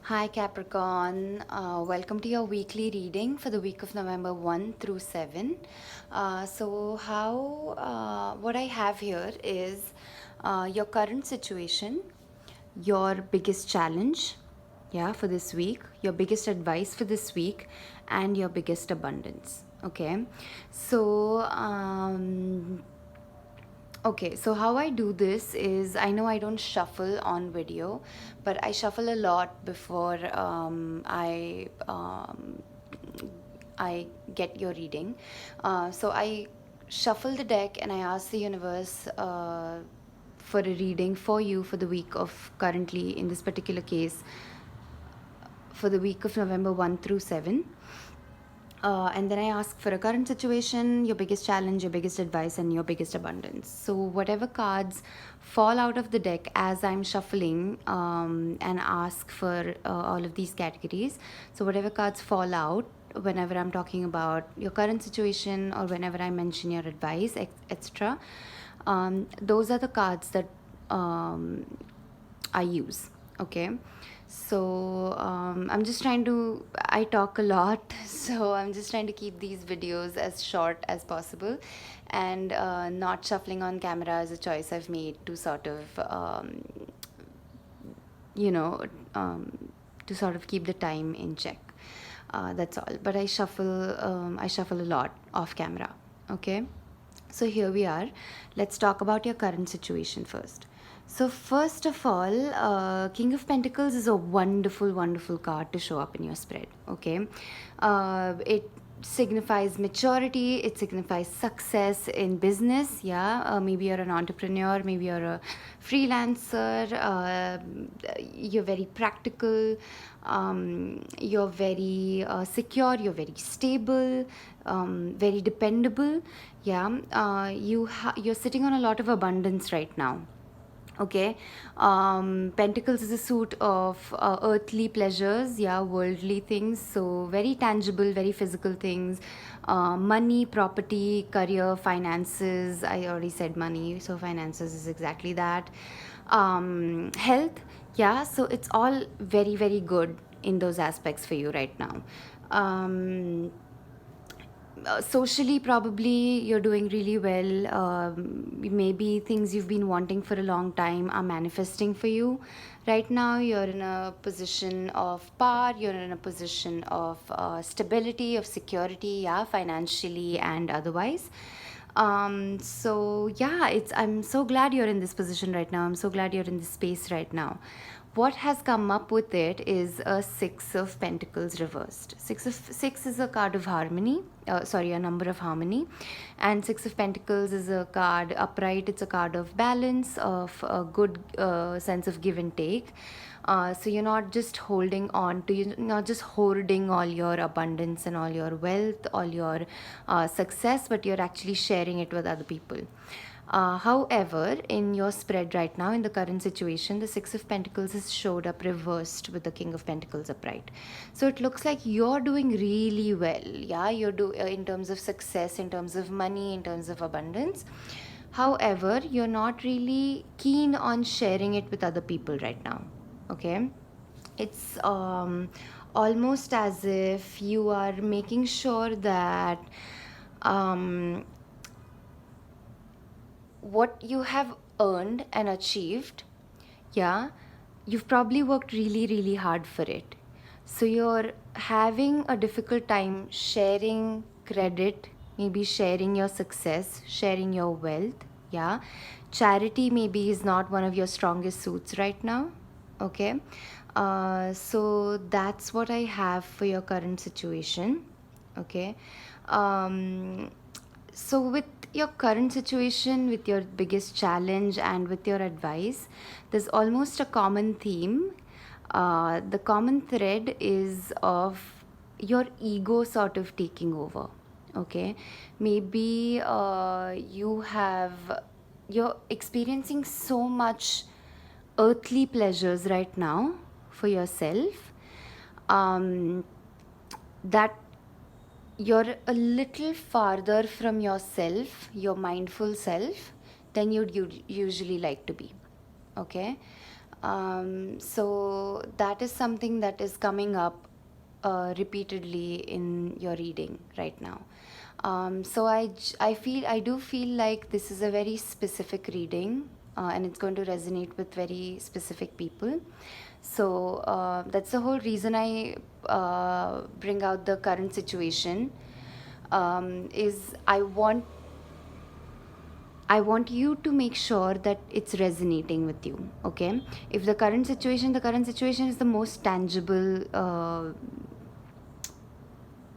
Hi Capricorn, welcome to your weekly reading for the week of November 1 through 7. What I have here is your current situation, your biggest challenge, yeah, for this week, your biggest advice for this week, and your biggest abundance. Okay, so Okay, so how I do this is I know I don't shuffle on video, but I shuffle a lot before I get your reading. So I shuffle the deck and I ask the universe for a reading for you for the week of currently, in this particular case, for the week of November 1 through 7. And then I ask for a current situation, your biggest challenge, your biggest advice, and your biggest abundance. So, whatever cards fall out of the deck as I'm shuffling and ask for all of these categories. So, whatever cards fall out whenever I'm talking about your current situation or whenever I mention your advice, etc., those are the cards that I use. Okay. So I talk a lot, so I'm just trying to keep these videos as short as possible, and not shuffling on camera is a choice I've made to sort of, you know, to sort of keep the time in check. That's all. But I shuffle a lot off camera. Okay. So here we are. Let's talk about your current situation first. So first of all, King of Pentacles is a wonderful, wonderful card to show up in your spread. Okay, it signifies maturity. It signifies success in business. Yeah, maybe you're an entrepreneur. Maybe you're a freelancer. You're very practical. You're very secure. You're very stable. Very dependable. Yeah, you're sitting on a lot of abundance right now. Okay, Pentacles is a suit of earthly pleasures, yeah, worldly things, so very tangible, very physical things, money, property, career, finances. I already said money, so finances is exactly that. Health, yeah, so it's all very, very good in those aspects for you right now. Socially, probably you're doing really well. Maybe things you've been wanting for a long time are manifesting for you. Right now, you're in a position of power, you're in a position of stability, of security, yeah, financially and otherwise. So yeah, I'm so glad you're in this position right now. I'm so glad you're in this space right now. What has come up with it is a Six of Pentacles reversed. Six is a card of harmony. Sorry, a number of harmony, and Six of Pentacles is a card upright. It's a card of balance, of a good sense of give and take. So you're not just holding on to, you're not just hoarding all your abundance and all your wealth, all your success, but you're actually sharing it with other people. However, in your spread right now, in the current situation, the Six of Pentacles has showed up reversed with the King of Pentacles upright. So it looks like you're doing really well. Yeah, in terms of success, in terms of money, in terms of abundance. However, you're not really keen on sharing it with other people right now. Okay, it's almost as if you are making sure that what you have earned and achieved, yeah, you've probably worked really, really hard for it. So you're having a difficult time sharing credit, maybe sharing your success, sharing your wealth. Yeah, charity maybe is not one of your strongest suits right now. Okay, so that's what I have for your current situation. Okay, so with your current situation, with your biggest challenge, and with your advice, there's almost a common theme. The common thread is of your ego sort of taking over. Okay, maybe you're experiencing so much earthly pleasures right now for yourself, that you're a little farther from yourself, your mindful self, than you'd usually like to be. Okay. So that is something that is coming up repeatedly in your reading right now. So I do feel like this is a very specific reading, and it's going to resonate with very specific people. So that's the whole reason I bring out the current situation. Is I want you to make sure that it's resonating with you. Okay, if the current situation is the most tangible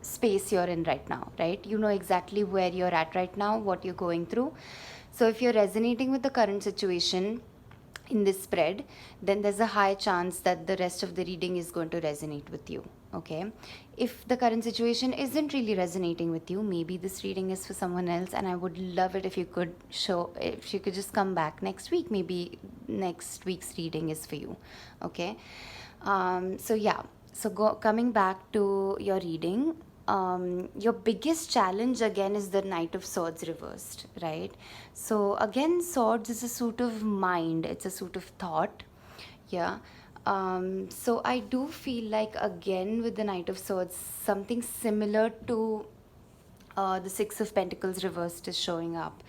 space you're in right now, right? You know exactly where you're at right now, what you're going through. So if you're resonating with the current situation in this spread, then there's a high chance that the rest of the reading is going to resonate with you. Okay, if the current situation isn't really resonating with you, maybe this reading is for someone else, and I would love it if you could just come back next week. Maybe next week's reading is for you. Okay, so yeah, so coming back to your reading, your biggest challenge again is the Knight of Swords reversed, right? So again, swords is a suit of mind, it's a suit of thought. Yeah. So I do feel like again with the Knight of Swords, something similar to the Six of Pentacles reversed is showing up.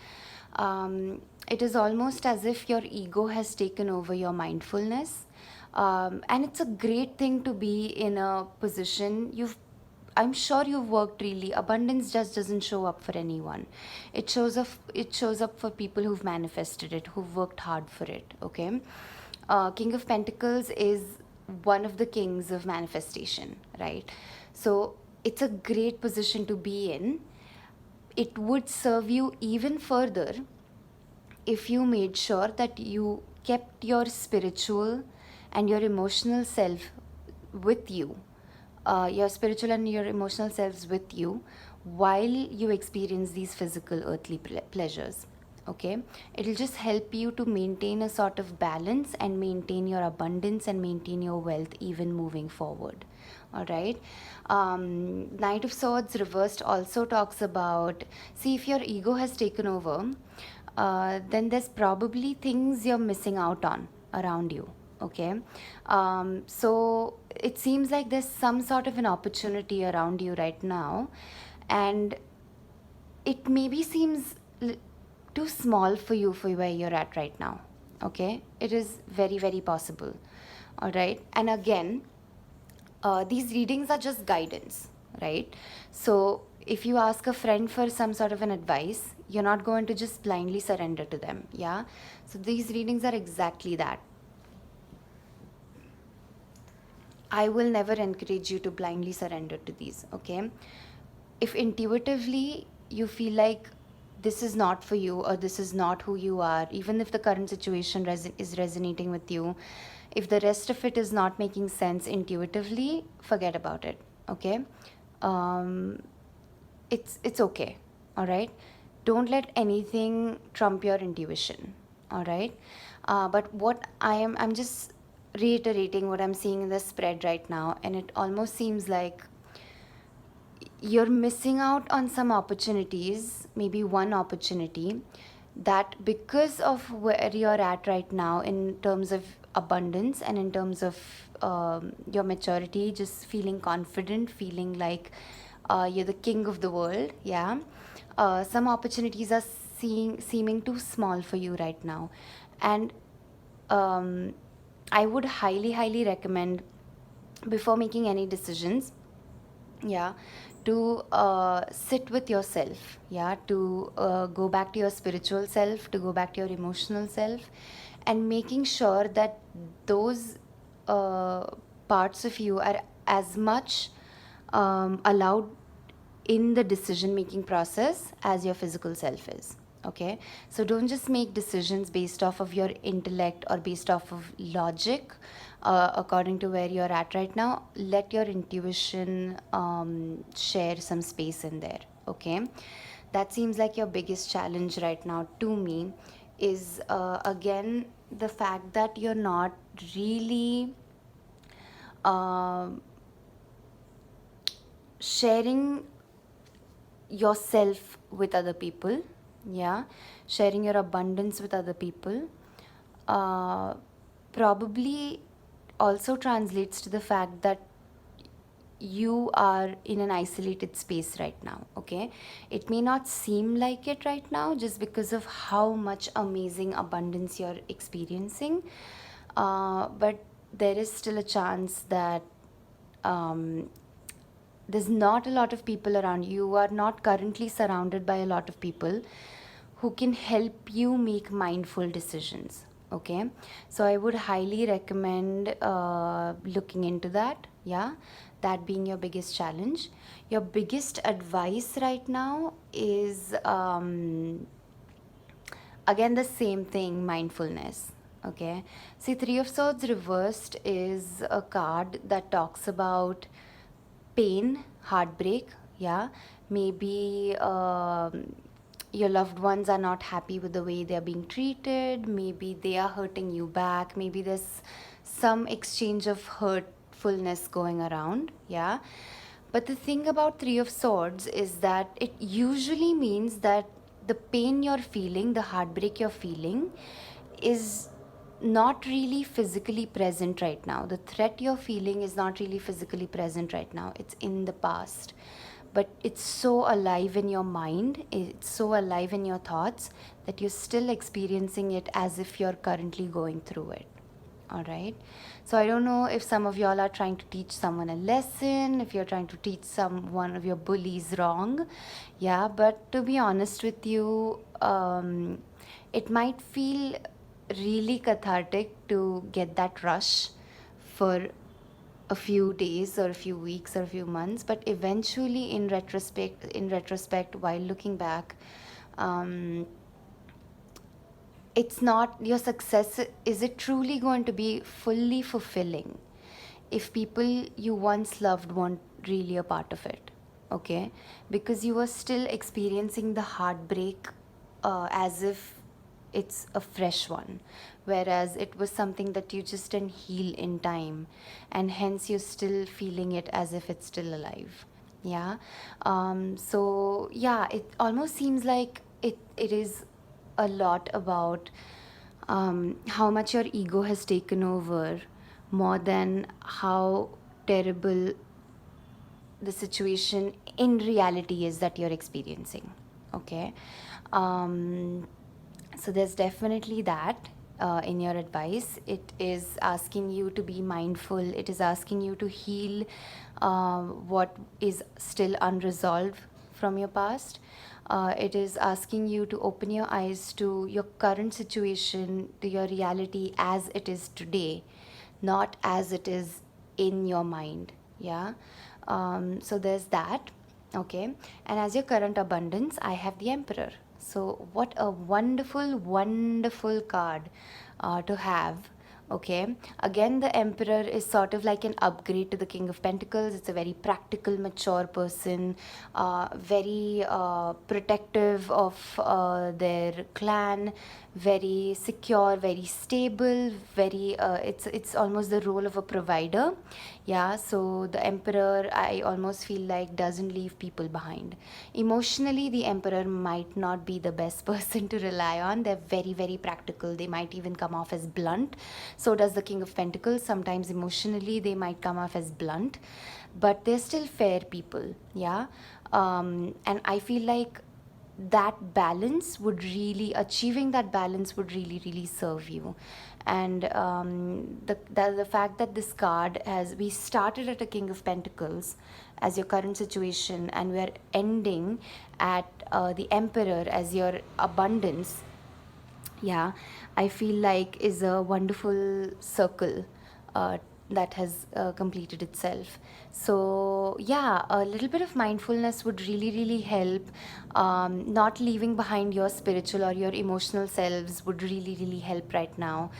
It is almost as if your ego has taken over your mindfulness. And it's a great thing to be in a position I'm sure you've worked really. Abundance just doesn't show up for anyone. It shows up for people who've manifested it, who've worked hard for it. Okay. King of Pentacles is one of the kings of manifestation, right? So it's a great position to be in. It would serve you even further if you made sure that you kept your spiritual and your emotional self with you, your spiritual and your emotional selves with you while you experience these physical earthly pleasures. Okay, it'll just help you to maintain a sort of balance and maintain your abundance and maintain your wealth even moving forward. All right. Knight of Swords reversed also talks about, see, if your ego has taken over, then there's probably things you're missing out on around you. Okay. So it seems like there's some sort of an opportunity around you right now, and it maybe seems too small for you for where you're at right now. Okay, it is very, very possible. All right, and again, these readings are just guidance, right? So if you ask a friend for some sort of an advice, you're not going to just blindly surrender to them. Yeah, so these readings are exactly that. I will never encourage you to blindly surrender to these. Okay, if intuitively you feel like this is not for you or this is not who you are, even if the current situation is resonating with you, if the rest of it is not making sense intuitively, forget about it. Okay, um, it's okay. All right, don't let anything trump your intuition. All right, but what I'm just reiterating what I'm seeing in the spread right now, and it almost seems like you're missing out on some opportunities, maybe one opportunity, that because of where you're at right now in terms of abundance and in terms of your maturity, just feeling confident, feeling like you're the king of the world. Yeah, some opportunities are seeming too small for you right now, and um, I would highly, highly recommend, before making any decisions, yeah, to sit with yourself, yeah, to go back to your spiritual self, to go back to your emotional self, and making sure that those uh, parts of you are as much allowed in the decision making process as your physical self is. Okay, so don't just make decisions based off of your intellect or based off of logic, according to where you're at right now. Let your intuition share some space in there. Okay, that seems like your biggest challenge right now to me, is again the fact that you're not really uh, sharing yourself with other people. Yeah, sharing your abundance with other people. uh, probably also translates to the fact that you are in an isolated space right now. Okay, it may not seem like it right now just because of how much amazing abundance you're experiencing, but there is still a chance that um, there's not a lot of people around you. You are not currently surrounded by a lot of people who can help you make mindful decisions. Okay, so I would highly recommend looking into that. Yeah, that being your biggest challenge. Your biggest advice right now is again the same thing, mindfulness. Okay, see, Three of Swords reversed is a card that talks about pain, heartbreak. Yeah, maybe your loved ones are not happy with the way they're being treated, maybe they are hurting you back, maybe there's some exchange of hurtfulness going around. Yeah, but the thing about Three of Swords is that it usually means that the pain you're feeling, the heartbreak you're feeling, is not really physically present right now. The threat you're feeling is not really physically present right now. It's in the past. But it's so alive in your mind, it's so alive in your thoughts that you're still experiencing it as if you're currently going through it. All right. So I don't know if some of y'all are trying to teach someone a lesson, if you're trying to teach one of your bullies wrong. Yeah, but to be honest with you, it might feel really cathartic to get that rush for a few days or a few weeks or a few months, but eventually in retrospect, while looking back, um, it's not your success. Is it truly going to be fully fulfilling if people you once loved weren't really a part of it? Okay, because you were still experiencing the heartbreak as if it's a fresh one, whereas it was something that you just didn't heal in time, and hence you're still feeling it as if it's still alive. Yeah. So yeah, it almost seems like it is a lot about how much your ego has taken over more than how terrible the situation in reality is that you're experiencing. Okay. um, so there's definitely that in your advice. It is asking you to be mindful, it is asking you to heal what is still unresolved from your past. It is asking you to open your eyes to your current situation, to your reality as it is today, not as it is in your mind. Yeah. So there's that. Okay. And as your current abundance, I have the Emperor. So what a wonderful, wonderful card to have. Okay. Again, the Emperor is sort of like an upgrade to the King of Pentacles. It's a very practical, mature person, very protective of their clan, very secure, very stable, very. It's almost the role of a provider. Yeah. So the Emperor, I almost feel like, doesn't leave people behind. Emotionally, the Emperor might not be the best person to rely on. They're very, very practical. They might even come off as blunt. So does the King of Pentacles. Sometimes emotionally they might come off as blunt, but they're still fair people. Yeah. And I feel like that balance would really, achieving that balance would really, really serve you. And the fact that this card has, we started at a King of Pentacles as your current situation, and we are ending at the Emperor as your abundance. Yeah, I feel like is a wonderful circle that has completed itself. So yeah, a little bit of mindfulness would really, really help. Not leaving behind your spiritual or your emotional selves would really, really help right now.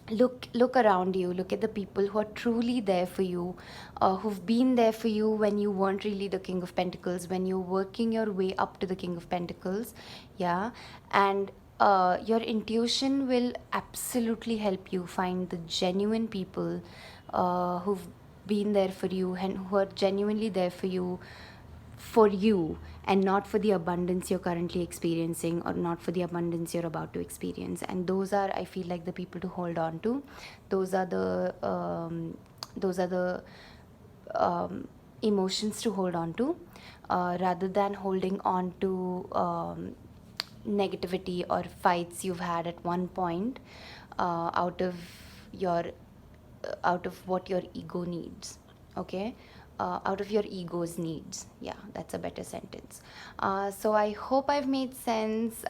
Look around you, look at the people who are truly there for you, who've been there for you when you weren't really the King of Pentacles, when you're working your way up to the King of Pentacles. Yeah. And your intuition will absolutely help you find the genuine people who've been there for you and who are genuinely there for you for you, and not for the abundance you're currently experiencing, or not for the abundance you're about to experience. And those are, I feel like, the people to hold on to. Those are the emotions to hold on to, rather than holding on to negativity or fights you've had at one point, your out of what your ego needs. Okay, out of your ego's needs. Yeah, that's a better sentence. So I hope I've made sense.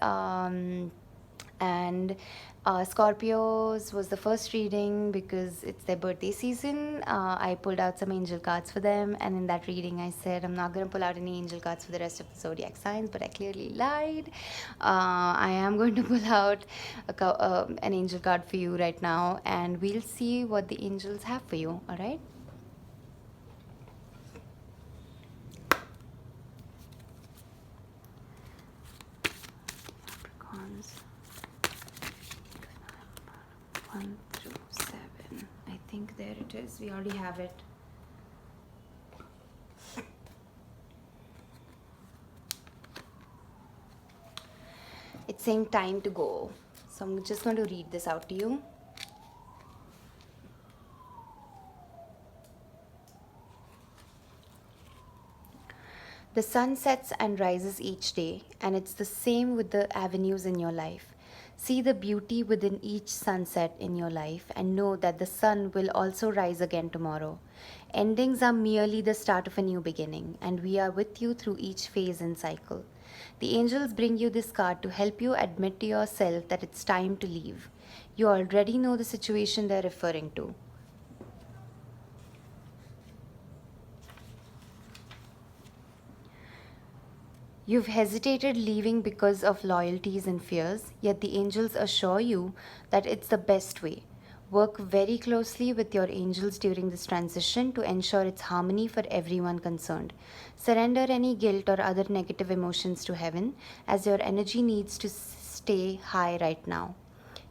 And Scorpios was the first reading because it's their birthday season. I pulled out some angel cards for them, and in that reading, I said I'm not going to pull out any angel cards for the rest of the zodiac signs, but I clearly lied. I am going to pull out an angel card for you right now, and we'll see what the angels have for you. All right. Capricorns. 1 through 7. I think there it is. We already have it. It's saying time to go. So I'm just going to read this out to you. The sun sets and rises each day, and it's the same with the avenues in your life. See the beauty within each sunset in your life, and know that the sun will also rise again tomorrow. Endings are merely the start of a new beginning, and we are with you through each phase and cycle. The angels bring you this card to help you admit to yourself that it's time to leave. You already know the situation they're referring to. You've hesitated leaving because of loyalties and fears, yet the angels assure you that it's the best way. Work very closely with your angels during this transition to ensure it's harmony for everyone concerned. Surrender any guilt or other negative emotions to heaven, as your energy needs to stay high right now.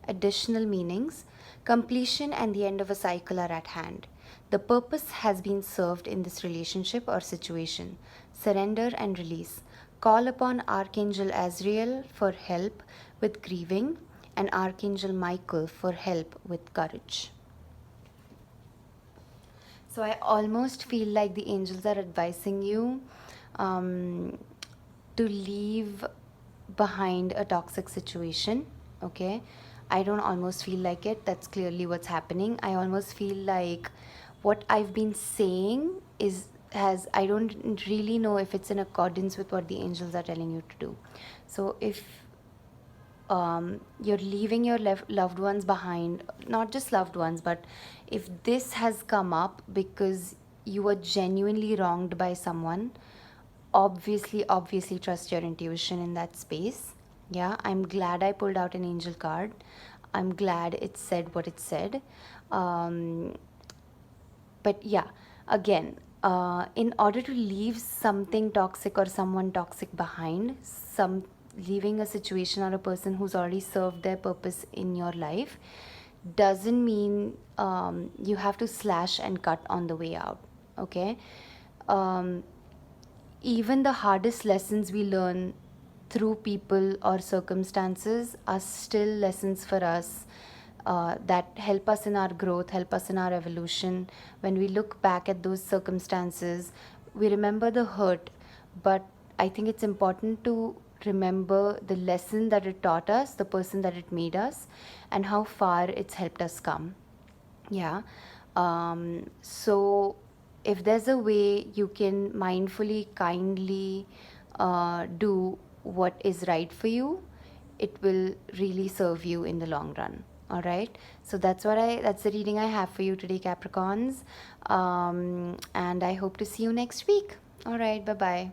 Additional meanings: completion and the end of a cycle are at hand. The purpose has been served in this relationship or situation. Surrender and release. Call upon Archangel Azrael for help with grieving, and Archangel Michael for help with courage. So I almost feel like the angels are advising you to leave behind a toxic situation. Okay, I don't almost feel like it. That's clearly what's happening. I almost feel like what I've been saying is has I don't really know if it's in accordance with what the angels are telling you to do. So if you're leaving your loved ones behind, not just loved ones, but if this has come up because you were genuinely wronged by someone, obviously trust your intuition in that space. Yeah, I'm glad I pulled out an angel card. I'm glad it said what it said. But yeah, again, in order to leave something toxic or someone toxic behind, leaving a situation or a person who's already served their purpose in your life doesn't mean you have to slash and cut on the way out. Okay, even the hardest lessons we learn through people or circumstances are still lessons for us, that help us in our growth, help us in our evolution. When we look back at those circumstances, we remember the hurt, but I think it's important to remember the lesson that it taught us, the person that it made us, and how far it's helped us come. Yeah. So if there's a way you can mindfully, kindly do what is right for you, it will really serve you in the long run. All right. So that's the reading I have for you today, Capricorns. And I hope to see you next week. All right. Bye bye.